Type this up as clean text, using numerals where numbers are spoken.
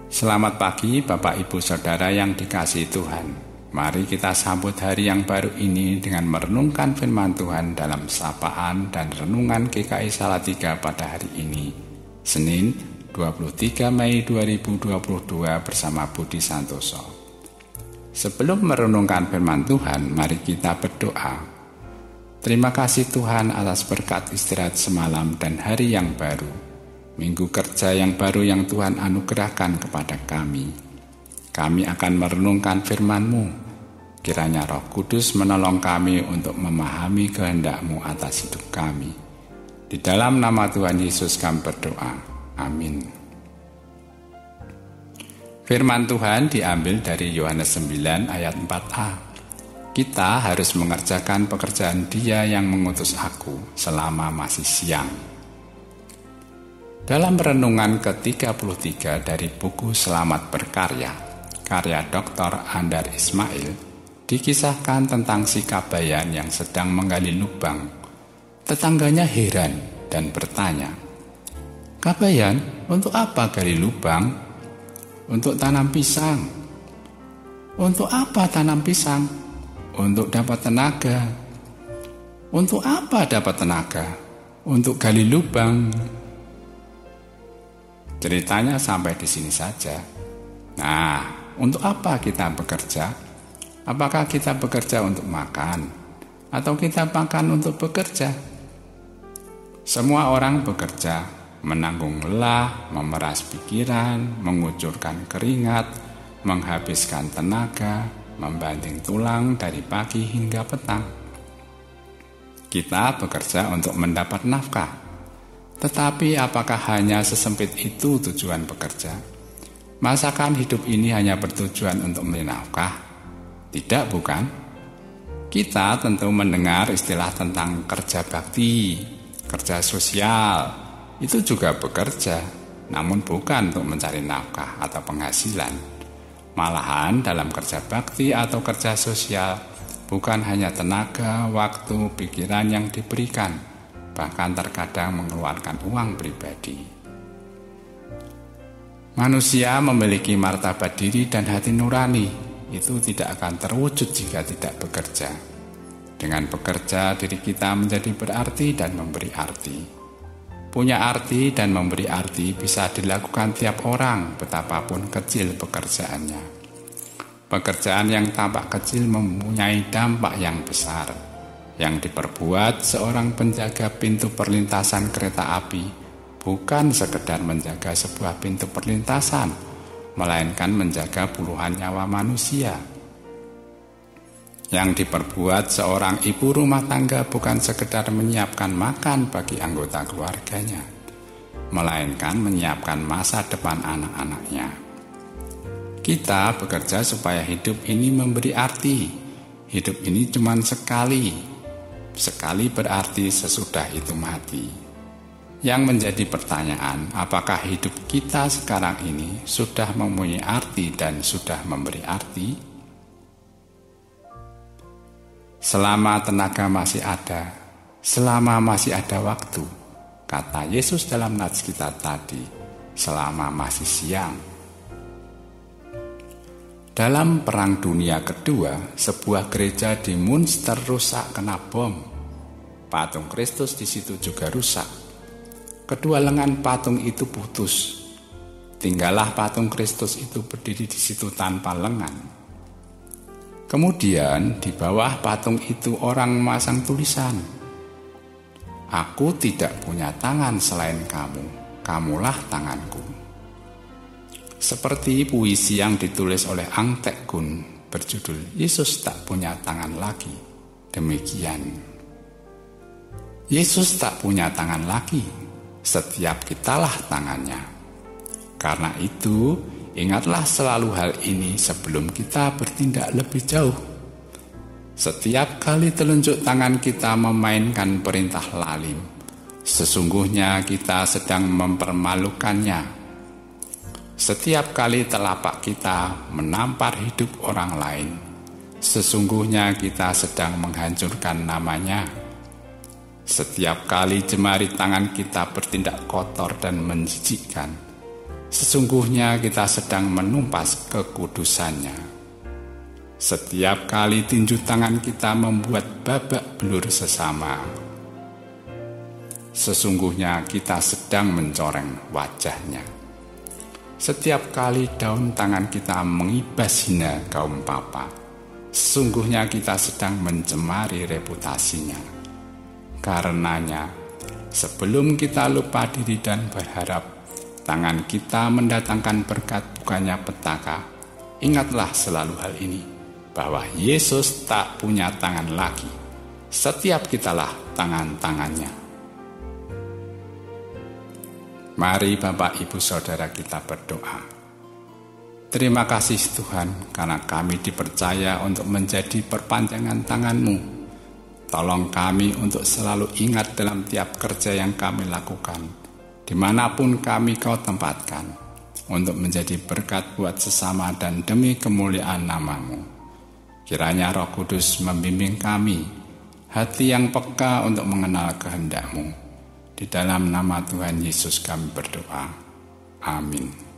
Selamat pagi Bapak Ibu Saudara yang dikasihi Tuhan. Mari kita sambut hari yang baru ini dengan merenungkan firman Tuhan dalam sapaan dan renungan GKI Salatiga pada hari ini, Senin 23 Mei 2022 bersama Budi Santoso. Sebelum merenungkan firman Tuhan, mari kita berdoa. Terima kasih Tuhan atas berkat istirahat semalam dan hari yang baru. Minggu kerja yang baru yang Tuhan anugerahkan kepada kami. Kami akan merenungkan firman-Mu. Kiranya Roh Kudus menolong kami untuk memahami kehendak-Mu atas hidup kami. Di dalam nama Tuhan Yesus kami berdoa. Amin. Firman Tuhan diambil dari Yohanes 9 ayat 4a. Kita harus mengerjakan pekerjaan Dia yang mengutus aku selama masih siang. Dalam renungan ke-33 dari buku Selamat Berkarya, karya Dr. Andar Ismail, dikisahkan tentang si Kabayan yang sedang menggali lubang. Tetangganya heran dan bertanya, "Kabayan, untuk apa gali lubang?" "Untuk tanam pisang." "Untuk apa tanam pisang?" "Untuk dapat tenaga." "Untuk apa dapat tenaga?" "Untuk gali lubang." Ceritanya sampai di sini saja. Nah, untuk apa kita bekerja? Apakah kita bekerja untuk makan? Atau kita makan untuk bekerja? Semua orang bekerja, menanggung lelah, memeras pikiran, mengucurkan keringat, menghabiskan tenaga, membanting tulang dari pagi hingga petang. Kita bekerja untuk mendapat nafkah. Tetapi apakah hanya sesempit itu tujuan bekerja? Masakan hidup ini hanya bertujuan untuk mencari nafkah? Tidak, bukan? Kita tentu mendengar istilah tentang kerja bakti, kerja sosial. Itu juga bekerja, namun bukan untuk mencari nafkah atau penghasilan. Malahan dalam kerja bakti atau kerja sosial, bukan hanya tenaga, waktu, pikiran yang diberikan, bahkan terkadang mengeluarkan uang pribadi. Manusia memiliki martabat diri dan hati nurani. Itu tidak akan terwujud jika tidak bekerja. Dengan bekerja, diri kita menjadi berarti dan memberi arti. Punya arti dan memberi arti bisa dilakukan tiap orang, betapapun kecil pekerjaannya. Pekerjaan yang tampak kecil mempunyai dampak yang besar. Yang diperbuat seorang penjaga pintu perlintasan kereta api bukan sekedar menjaga sebuah pintu perlintasan, melainkan menjaga puluhan nyawa manusia. Yang diperbuat seorang ibu rumah tangga bukan sekedar menyiapkan makan bagi anggota keluarganya, melainkan menyiapkan masa depan anak-anaknya. Kita bekerja supaya hidup ini memberi arti. Hidup ini cuma sekali. Sekali berarti sesudah itu mati. Yang menjadi pertanyaan, apakah hidup kita sekarang ini sudah mempunyai arti dan sudah memberi arti? Selama tenaga masih ada, selama masih ada waktu, kata Yesus dalam nats kita tadi, selama masih siang. Dalam Perang Dunia Kedua, sebuah gereja di Münster rusak kena bom. Patung Kristus di situ juga rusak. Kedua lengan patung itu putus. Tinggallah patung Kristus itu berdiri di situ tanpa lengan. Kemudian di bawah patung itu orang memasang tulisan, "Aku tidak punya tangan selain kamu, kamulah tanganku." Seperti puisi yang ditulis oleh Ang Tek Kun berjudul "Yesus tak punya tangan lagi." Demikian. Yesus tak punya tangan lagi, setiap kitalah tangannya. Karena itu, ingatlah selalu hal ini sebelum kita bertindak lebih jauh. Setiap kali telunjuk tangan kita memainkan perintah lalim, sesungguhnya kita sedang mempermalukannya. Setiap kali telapak kita menampar hidup orang lain, sesungguhnya kita sedang menghancurkan namanya. Setiap kali jemari tangan kita bertindak kotor dan menjijikkan, Sesungguhnya kita sedang menumpas kekudusannya. Setiap kali tinju tangan kita membuat babak belur sesama, sesungguhnya kita sedang mencoreng wajahnya. Setiap kali daun tangan kita mengibas hina kaum papa, sesungguhnya kita sedang mencemari reputasinya. Karenanya, sebelum kita lupa diri dan berharap tangan kita mendatangkan berkat bukannya petaka, ingatlah selalu hal ini, bahwa Yesus tak punya tangan lagi. Setiap kitalah tangan-tangannya. Mari Bapak, Ibu, Saudara kita berdoa. Terima kasih Tuhan, karena kami dipercaya untuk menjadi perpanjangan tangan-Mu. Tolong kami untuk selalu ingat dalam tiap kerja yang kami lakukan, dimanapun kami Kau tempatkan, untuk menjadi berkat buat sesama dan demi kemuliaan nama-Mu. Kiranya Roh Kudus membimbing kami, hati yang peka untuk mengenal kehendak-Mu. Di dalam nama Tuhan Yesus kami berdoa. Amin.